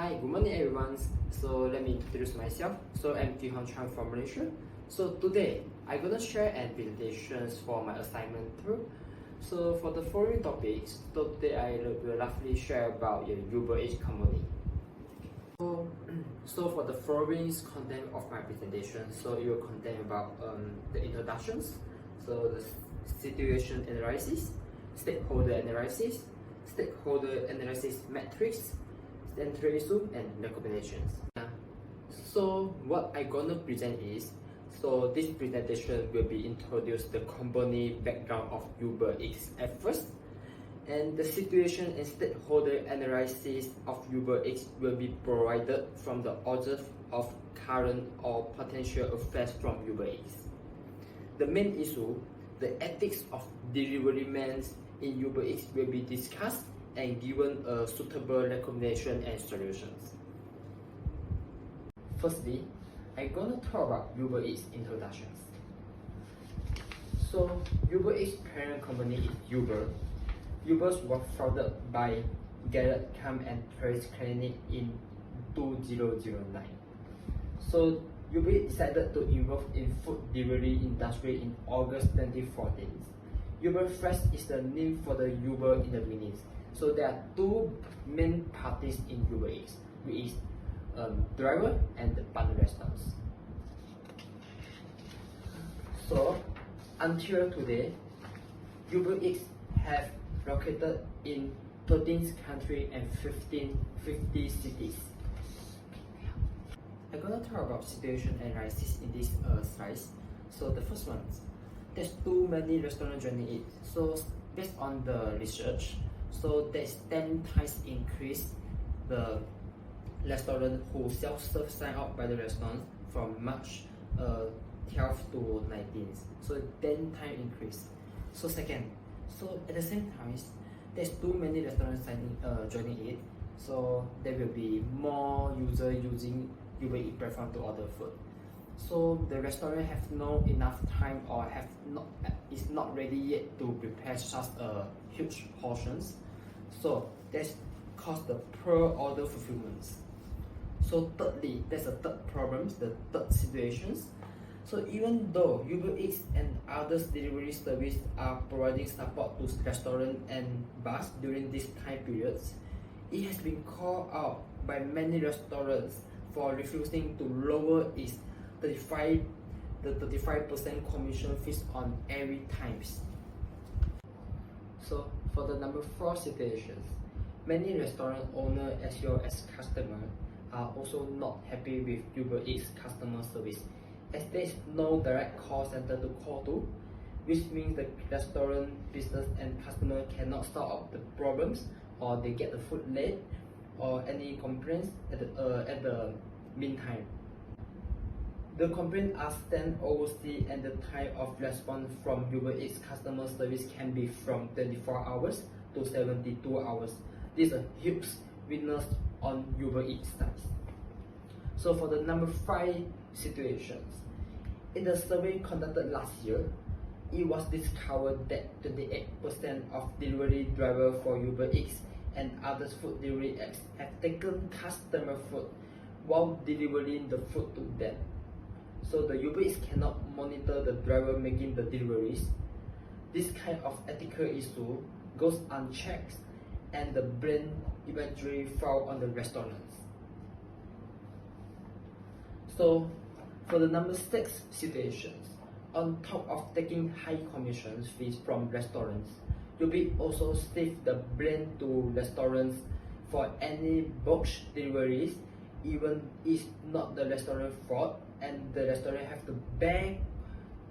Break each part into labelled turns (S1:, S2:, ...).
S1: Hi, good morning everyone. So let me introduce myself. So I'm Kihon Chan from Malaysia. So today I'm gonna share an presentations for my assignment through. So for the following topics, today I will roughly share about your Uber Eats company. So for the following content of my presentation, so it will contain about the introductions, so the situation analysis, stakeholder analysis metrics, central issue, and recommendations. So what I'm gonna present is, so this presentation will be introduce the company background of Uber Eats at first, and the situation and stakeholder analysis of Uber Eats will be provided from the order of current or potential effects from Uber Eats. The main issue, the ethics of delivery men in Uber Eats will be discussed and given a suitable recommendation and solutions. Firstly, I'm gonna talk about Uber Eats introductions. So Uber Eats parent company is Uber. Uber was founded by Garrett Camp and Trace Clinic in 2009. So Uber Eats decided to involve in food delivery industry in August 2014. Uber Fresh is the name for the Uber in the beginning. So there are two main parties in Uber Eats, which is driver and the partner restaurants. So until today, Uber Eats have located in 13 countries and 50 cities. I'm gonna talk about situation analysis in this slide. So the first one, there's too many restaurants joining it. So based on the research, so there's 10 times increase the restaurant who self-serve sign up by the restaurant from March 12 to 19. So 10 times increase. So second, so at the same time, there's too many restaurants joining it. So there will be more users using Uber Eats platform to order food. So the restaurant have no enough time or is not ready yet to prepare such a huge portions. So that's caused the poor order fulfillment. So thirdly, there's a third problem, the third situations. So even though Uber Eats and others delivery service are providing support to restaurants and bars during this time periods, it has been called out by many restaurants for refusing to lower its 35% commission fees on every times. So for the number 4 situations, many restaurant owners as well as customers are also not happy with Uber Eats customer service, as there is no direct call center to call to, which means the restaurant business and customer cannot sort out the problems, or they get the food late, or any complaints at the meantime. The complaints are sent overseas, and the time of response from Uber Eats customer service can be from 24 hours to 72 hours. This is a huge weakness on Uber Eats side. So for the number 5 situations, in the survey conducted last year, it was discovered that 28% of delivery drivers for Uber Eats and other food delivery apps have taken customer food while delivering the food to them. So the Uber Eats cannot monitor the driver making the deliveries. This kind of ethical issue goes unchecked, and the blame eventually fall on the restaurants. So for the number 6 situations, on top of taking high commission fees from restaurants, Uber Eats also shift the blame to restaurants for any box deliveries, even it's not the restaurant fault, and the restaurant have to bear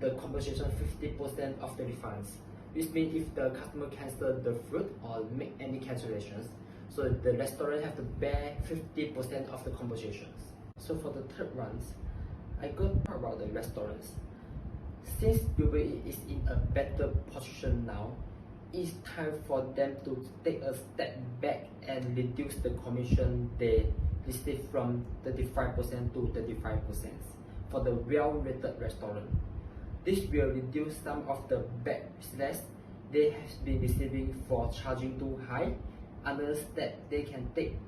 S1: the compensation 50% of the refunds, which means if the customer cancel the food or make any cancellations, so the restaurant have to bear 50% of the compensations. So for the third ones, I go talk about the restaurants. Since Uber Eats is in a better position now, it's time for them to take a step back and reduce the commission they receive from 35% to 35% for the well-rated restaurant. This will reduce some of the backlash they have been receiving for charging too high, unless that they can take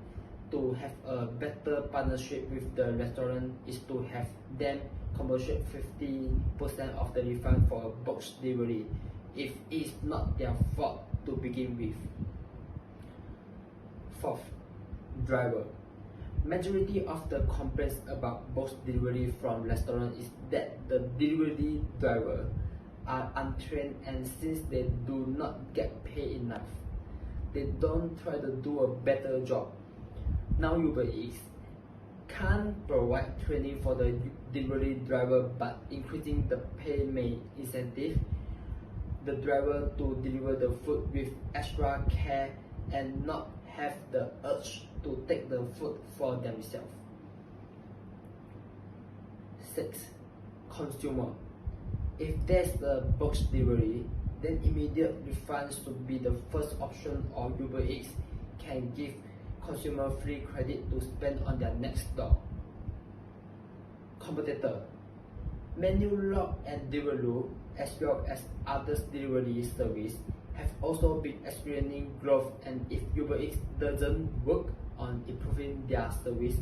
S1: to have a better partnership with the restaurant is to have them compensate 50% of the refund for a box delivery if it's not their fault to begin with. Fourth, driver. Majority of the complaints about box delivery from restaurants is that the delivery driver are untrained, and since they do not get paid enough, they don't try to do a better job. Now Uber Eats can't provide training for the delivery driver, but increasing the pay may incentive the driver to deliver the food with extra care and not have the urge to take the food for themselves. 6. Consumer. If there's a box delivery, then immediate refunds should be the first option, or Uber Eats can give consumer free credit to spend on their next door. Competitor. Menulog and Deliveroo, as well as other delivery service, have also been experiencing growth, and if Uber Eats doesn't work on improving their service,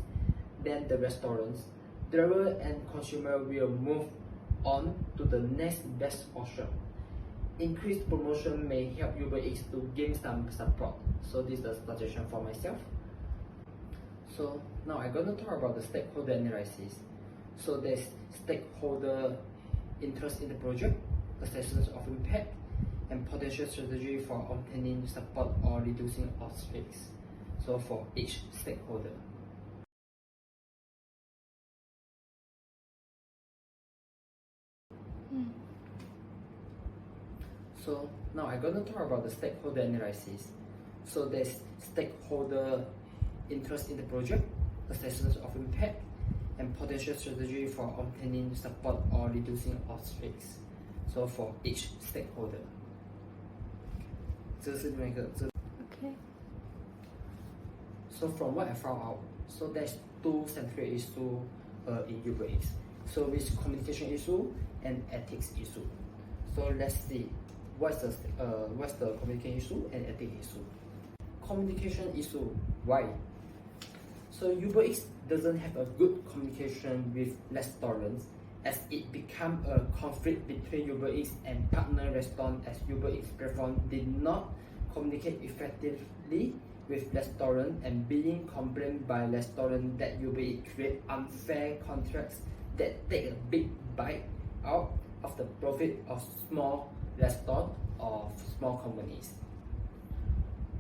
S1: then the restaurants, driver and consumer will move on to the next best option. Increased promotion may help Uber Eats to gain some support. So this is the suggestion for myself. So now I'm going to talk about the stakeholder analysis. So there's stakeholder interest in the project, assessment of impact, and potential strategy for obtaining support or reducing obstacles. So for each stakeholder. So now I'm going to talk about the stakeholder analysis. So there's stakeholder interest in the project, assessment of impact, and potential strategy for obtaining support or reducing obstacles. So for each stakeholder.
S2: Okay.
S1: So from what I found out, so there's two central issues in Uber Eats. So it's communication issue and ethics issue. So let's see what's the communication issue and ethics issue. Communication issue, why? So Uber Eats doesn't have a good communication with restaurants, as it become a conflict between Uber Eats and partner restaurant, as Uber Eats platform did not communicate effectively with restaurant, and being complained by restaurant that Uber Eats create unfair contracts that take a big bite out of the profit of small restaurants or small companies.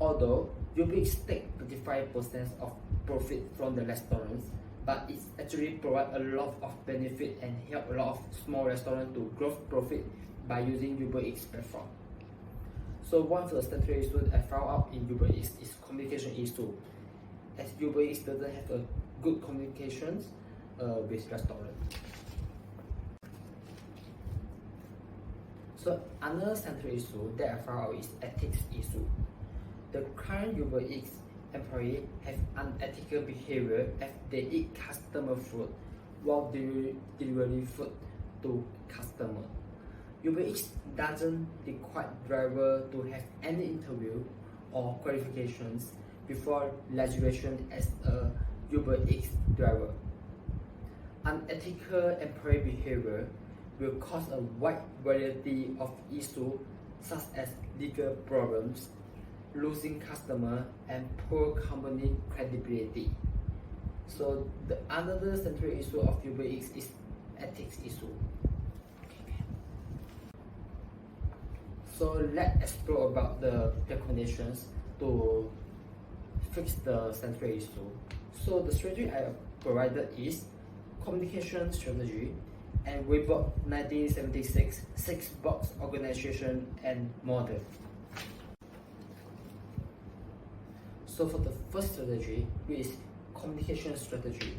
S1: Although Uber Eats take 35% of profit from the restaurants, but it actually provide a lot of benefit and help a lot of small restaurants to grow profit by using Uber Eats platform. So one of the central issues I found out in Uber Eats is communication issue, as Uber Eats doesn't have a good communications with restaurants. So another central issue that I found out is ethics issue. The current Uber Eats employees have unethical behavior as they eat customer food while delivering food to customer. Uber Eats doesn't require driver to have any interview or qualifications before registration as a Uber Eats driver. Unethical employee behavior will cause a wide variety of issues such as legal problems, losing customer, and poor company credibility. So the another central issue of Uber Eats is ethics issue. So let's explore about the recommendations to fix the central issue. So the strategy I provided is communication strategy and Weibo 1976 6-box organization and model. So for the first strategy, which is communication strategy.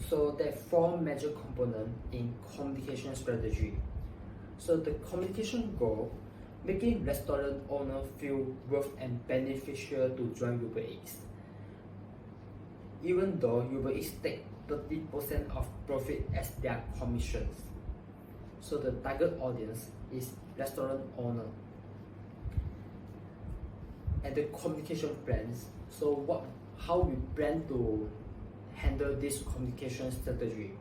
S1: So there are 4 major components in communication strategy. So the communication goal, making restaurant owner feel worth and beneficial to join Uber Eats. Even though Uber Eats take 30% of profit as their commissions. So the target audience is restaurant owner. And the communication plans. So what how we plan to handle this communication strategy.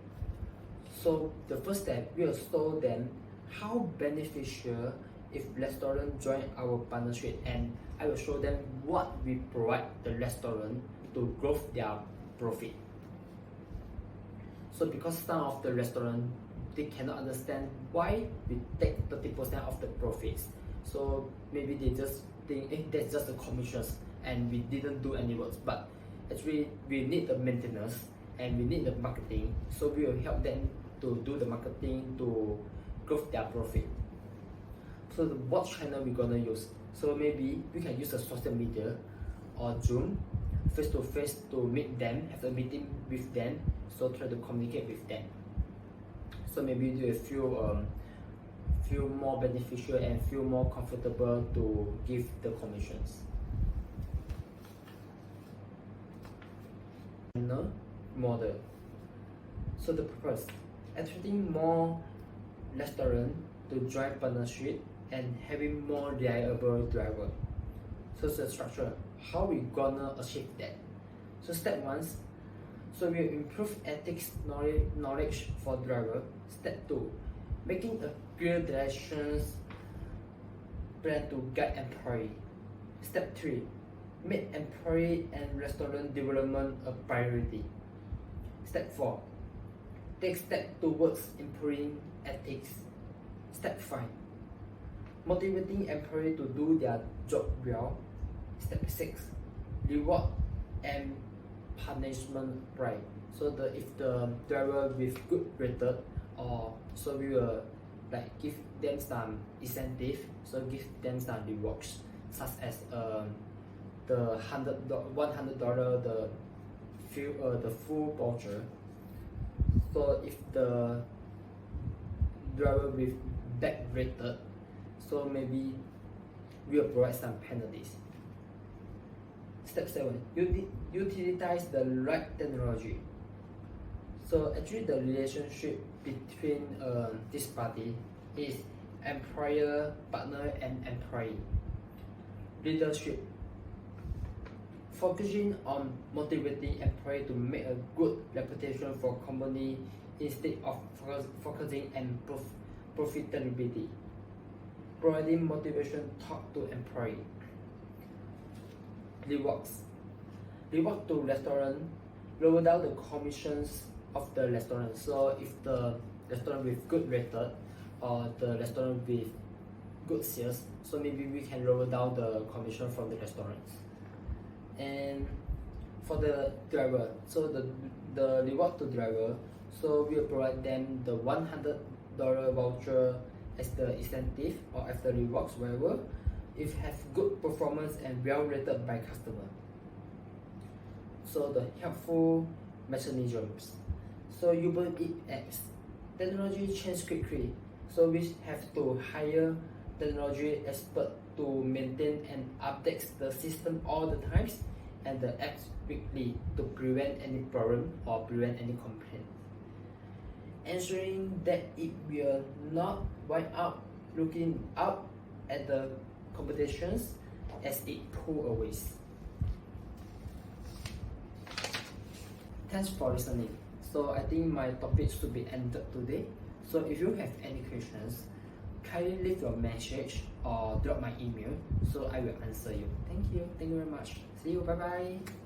S1: So the first step, we will show them how beneficial if restaurant join our partnership, and I will show them what we provide the restaurant to grow their profit. So because some of the restaurant, they cannot understand why we take 30% of the profits. So maybe they just think that's just the commissions and we didn't do any works, but actually we need the maintenance and we need the marketing, so we will help them to do the marketing to grow their profit. So what channel we're gonna use? So maybe we can use the social media or Zoom, face to face to meet them, have a meeting with them, so try to communicate with them. So maybe they feel more beneficial and feel more comfortable to give the commissions. Model. So the purpose, attracting more restaurant to join partnership and having more reliable driver. So the structure, how we gonna achieve that? So step 1, so we improve ethics knowledge for driver. Step 2, making a clear directions plan to guide employee. Step 3, make employee and restaurant development a priority. Step 4, take steps towards improving ethics. Step 5, motivating employees to do their job well. Step 6, reward and punishment right. So if the driver with good rated, or so we will like give them some incentive, so give them some rewards, such as the $100 the full voucher. So if the driver with bad rated, so maybe we will provide some penalties. Step 7, utilize the right technology. So actually the relationship between this party is employer, partner and employee. Leadership, focusing on motivating employee to make a good reputation for company instead of focusing on profitability. Providing motivation talk to employee. Rewards, reward to restaurant, lower down the commissions of the restaurant. So if the restaurant with good rated or the restaurant with good sales, so maybe we can lower down the commission from the restaurants. And for the driver, so the reward to driver, so we'll provide them the $100 voucher as the incentive or as the rewards, wherever if have good performance and well rated by customer. So the helpful mechanisms, so Uber Eats apps, technology change quickly, so we have to hire technology expert to maintain and update the system all the times and the apps weekly to prevent any problem or prevent any complaint. Ensuring that it will not wipe out looking out at the competitions as it pull away. Thanks for listening. So I think my topic should be ended today. So if you have any questions, kindly leave your message or drop my email, so I will answer you. Thank you very much. See you, bye bye.